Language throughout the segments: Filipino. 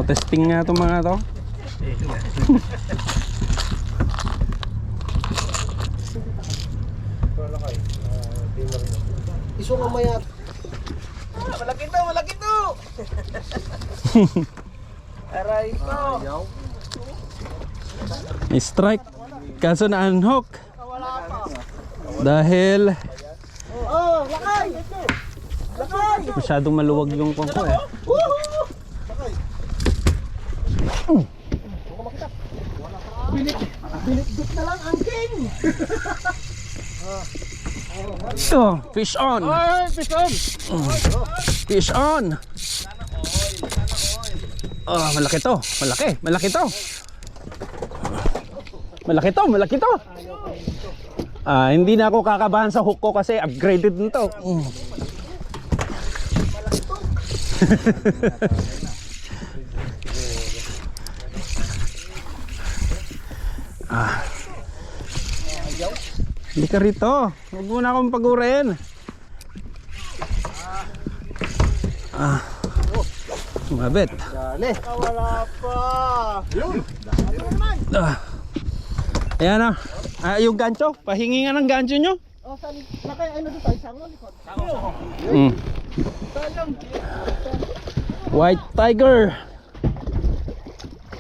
Testing nga itong mga to. Iso nga mayat. Malaki to, malaki to. Aray ko. Strike. Kaso na unhook. Dahil Oh, lakay. Lakay. masyadong maluwag yung kongko eh. Bilik na lang ang king. Oh, fish on. Ay, pison. Fish on. Oh, malaki to. Malaki. Malaki to. Malaki to. Malaki to. Hindi na ako kakabahan sa hook ko kasi upgraded nito. Hindi ka rito. Huwag mo na akong pagurin. Mabit. Dali. Wala pa. Yun. Ayan na. Yung gancho. Pahingi nga ng gancho nyo. Oh, saan? Lakay, ano dito? Sangon. Sayang. White tiger.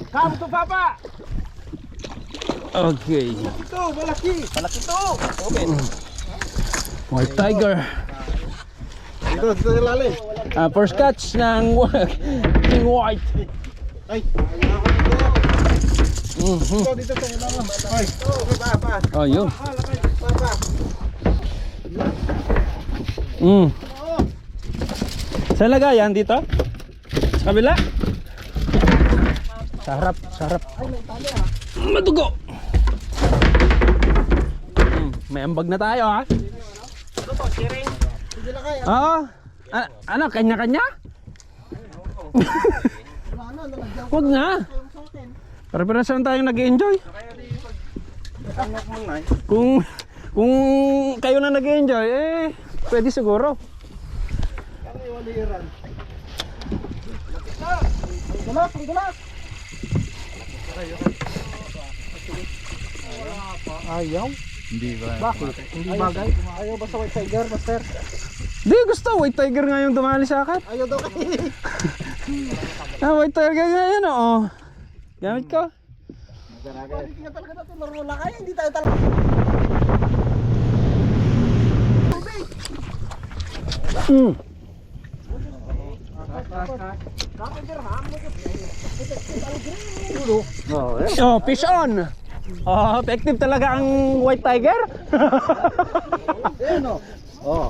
Come to Papa. Okay. Ito, malaki. Malaki to. Okay. White tiger. Dito sa lalim. First catch ng King White. Ay. Dito sa ilalim. Ay. Papa. Oh, yun. Papa. Saan lagayan dito? Sa kabila? Sa harap, sa harap. Madugo. May ambag na tayo ha. Oo. Ano, kanya-kanya? Huwag na. Pare-pareho tayong nag-enjoy. Kung kayo na nag-enjoy, pwede siguro. Gulat. Ayaw? Hindi ba? Bakit? Hindi bagay? Ayaw ba sa white tiger, master? Di, gusto. White tiger nga yung dumali sa akin. Ayaw daw kayo. White tiger nga yan, oo. Gamit ko. Hindi nga talaga natin laro lakay. Hindi tayo talaga. Oh, fish on. Oh, effective talaga ang white tiger. Ayan o. Oh.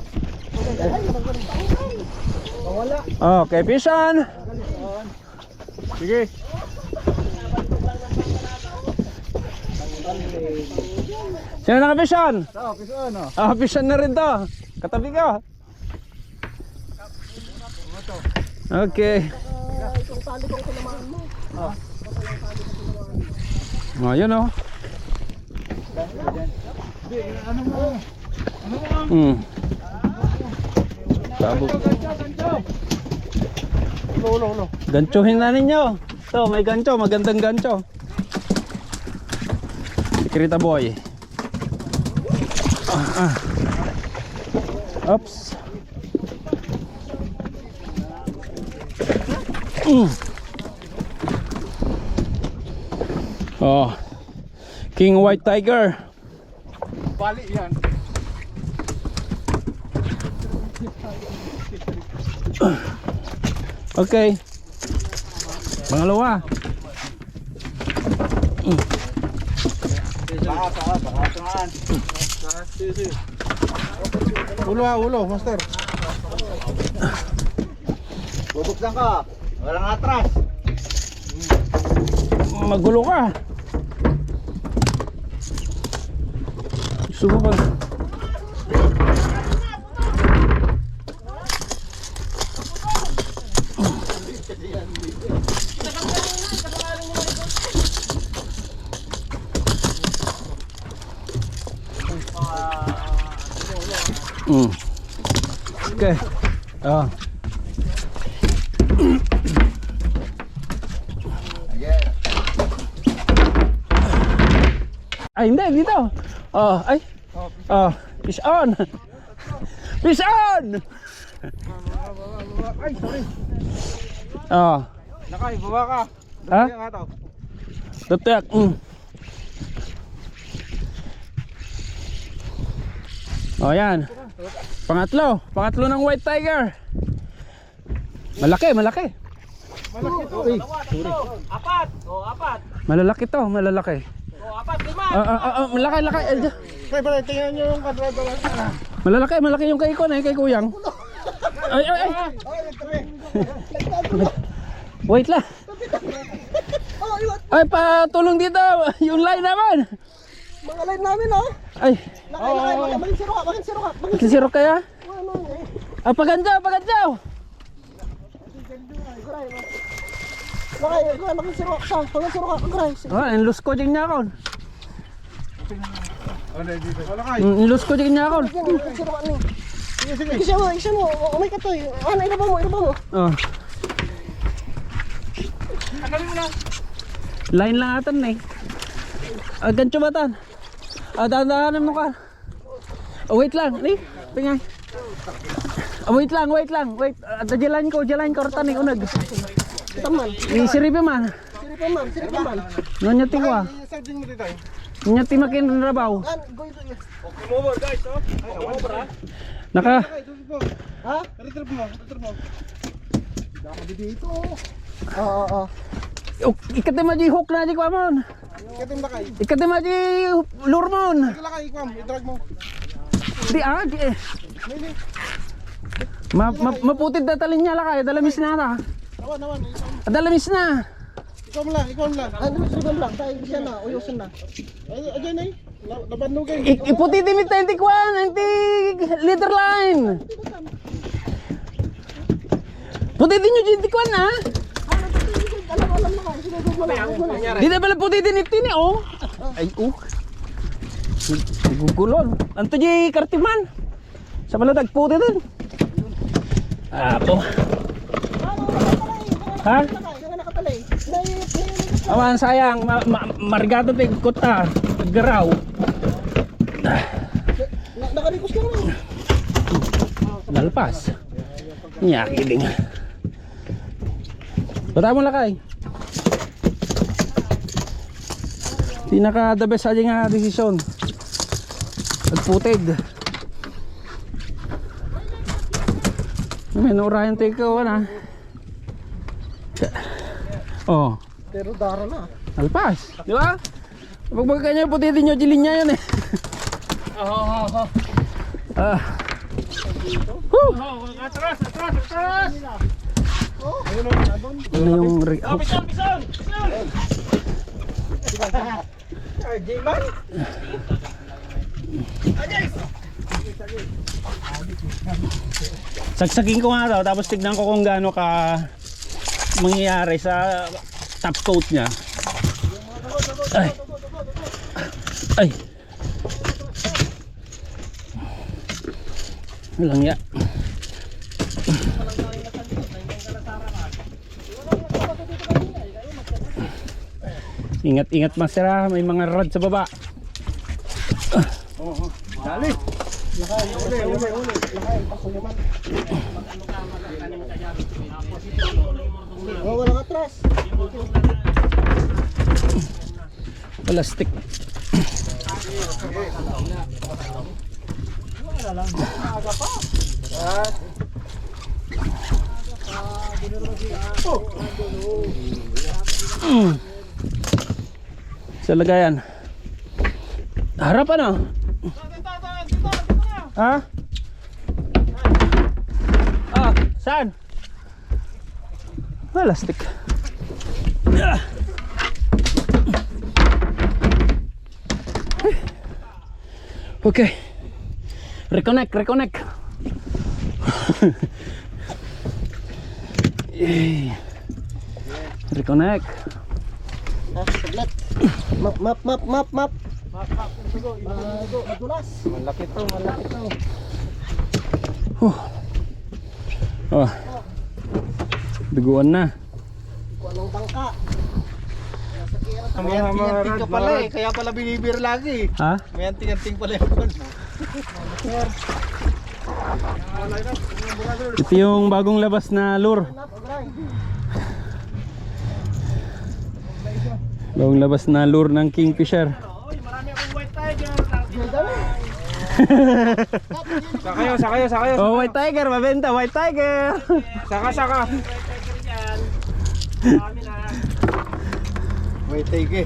Wala. Okay, fish on. Sige. Sino naka-fish on? Sao, piso ano? Fish on na rin to. Katabi ka. Okay. Itong tali kong tinamaan mo. Oh, yun oh. Ano mo? Sabog. Ulo. Ganchohin na ninyo. Ito, may gancho. Magandang gancho. Sikrita boy. Oops. Oh. King White Tiger. Bali yan. Okay. Pangalawa. Ulo, master. Bubuksan ka. Walang atras. Magulo ka. Gusto mo pag... Okay. Ay, hindi, dito. Oh, ay. Oh, fish on. Fish on! Ay, sorry. Oh. Lakay, baba ka. Ha? Kaya nga to. Tutek. Oh, yan. Pangatlo ng white tiger. Malaki. Malaki to. Uy, Apat. O, apat. Malalaki to, malalaki. O, apat. Lima. Malaki. Pre, tingnan nyo yung kadrado. Malaki yung kay Kuyang. Ay. Ay, pre. Wait lang. Oh, iwan. Ay, patulong dito. Yung line naman. Mga line namin, oh. Ay, Lakay. Maging siro ka. kisiro kaya? Ano, Pagadyaw. Lakay, maging siro ka. Maging siro ka. Agray. Oh, enlus ko dyan niya ako. Lakay. Enlus ko dyan niya ako. Maging siro ka. Sige. Isa mo. Umay ka to. Ano, ilaba mo. Oh. Line lang atan eh. Gancho batan. Dahan-dahanan mo ka. Wait lang. Tingnan. Wait lang. Wait. Jalan ko ratan eh unag. Taman. Siripi man. Siri pa man. Nonya tingwa. Isabing mo dito. Nonya timakin rabaw. Goy. Okay mo ba, guys? O. Ay, ako ba? Naka. Ha? Retrieve mo. Dako dito. Oo. Ikatima di hook na di kwa mon. Katim lakay. Ikatima di lure mon. Lakay, ikwam. I-drag mo. Di eh. Maputid na talin niya lakay. Dalamis na ta. Awan. Dalamis na. Ikaw mo lang. Ano, sige lang. Dahil siya na. Uyusin na. Ayan na eh. Laban mo kayo. Iputi timit na yung tikwan. Yung leader line. Puti din yung tikwan ha. Alam na kayo. Sinagog mo lang. Di na pala puti din ito ni oh. Ay gugulon. Anto di kartiman. Sa pala nagputi din. Apo. Ha? Nakatalay. Awan sayang. Margato tayo kuta. Garaw. Nakarikos ka naman. Nalpas. Nyaki din. Bata mo lakay. Pinaka the best aja nga desisyon. Nagputid. May nurayan tayo ko na. Oh, Pero dara na. alpas. Di ba? Pag kanya putidin nyo, jilin niya yun eh. Atras. Ano yung Pison. J-Man? Sagsakin ko nga daw, tapos tignan ko kung gaano ka mangyayari sa top coat niya. Ay. Walang ya. Ingat masira, may mga rod sa baba. Dali. Uli. Walang atras. Plastic. Sa lagayan. Harap ano? Ha? Saan? Plastic. Okay. Reconnect. Reconnect. Saglit. Map. Madulas. Malaki to. Oh. Biguan na. Kung anong bangka. Nasa kira May anting-anting ka pala eh, kaya pala binibir lagi. Ha? May anting-anting pala yung kon mo. Ito yung bagong labas na lure. Bagong labas na lure ng Kingfisher. Oy, marami akong white tiger. Sakayo. Oh, white tiger, mabenta, white tiger. Saka. White tiger dyan. Marami na. May tiger.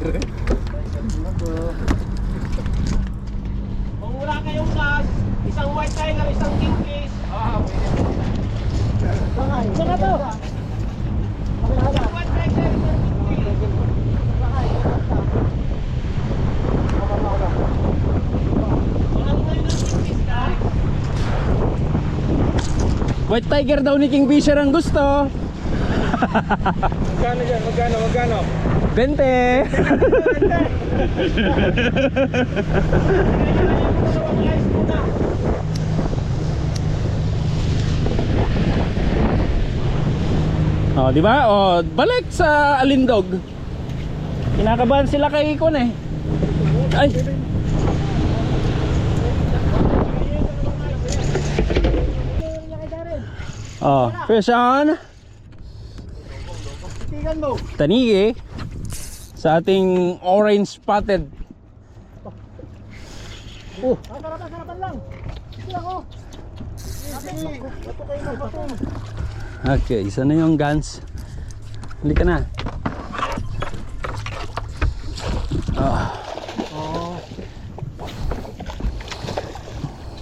Kung wala kayong gas, isang white tiger, isang kingfish. Saka to. Isang white tiger, isang kingfish. Walang ngayon ng kingfish ka. White tiger daw ni Kingfisher ang gusto. Magkano dyan? Magkano? 20. Oh, di ba? Oh, balik sa Alindog. Kinakabahan sila kay Ikon eh. Ay. Oh, fish on. Tingnan mo. Tanigi sa ating orange spotted. Sarapan lang. Ito ako. Bato kayo ng bato. Okay, isa na yung guns. Halika na.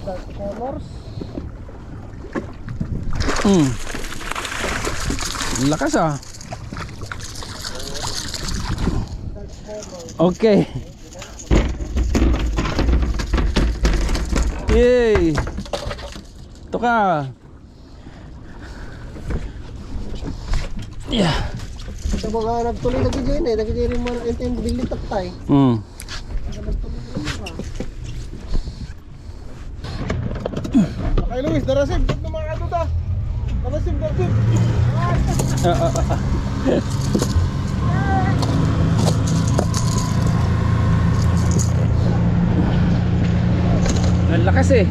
Dark colors. Lakas ah. Okay. Yay. Ito ka. Yeah. Sa mga nagtuloy nag-join eh. Nag-join rin mo ng bilin taktay. Kay Luis, darasib. Ba't naman ka doon? Darasib. Ang lakas eh.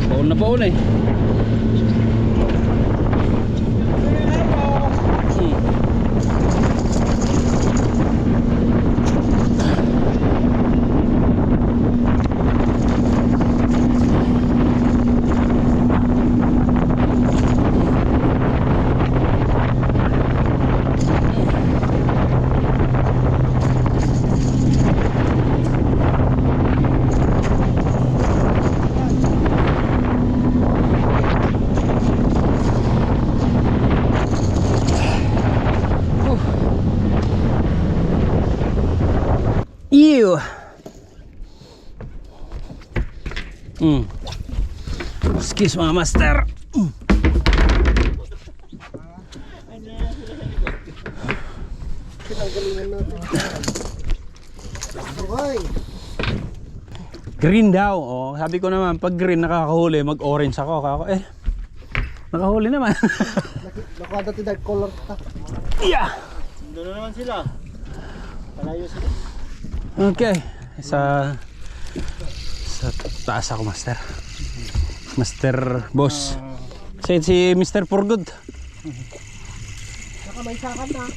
Baon na baon eh. Ew. Excuse mga master. Pinanggalingan natin. Okay. Green daw. Oh, sabi ko naman pag green nakakahuli, mag-orange ako. Nakahuli naman. Nakuha dati dark color ta. Yeah. Doon na naman sila. Palayo sila. Okay. Sa taas ako, master. Master boss. Si Mr. Purgood. Saka may sakan na.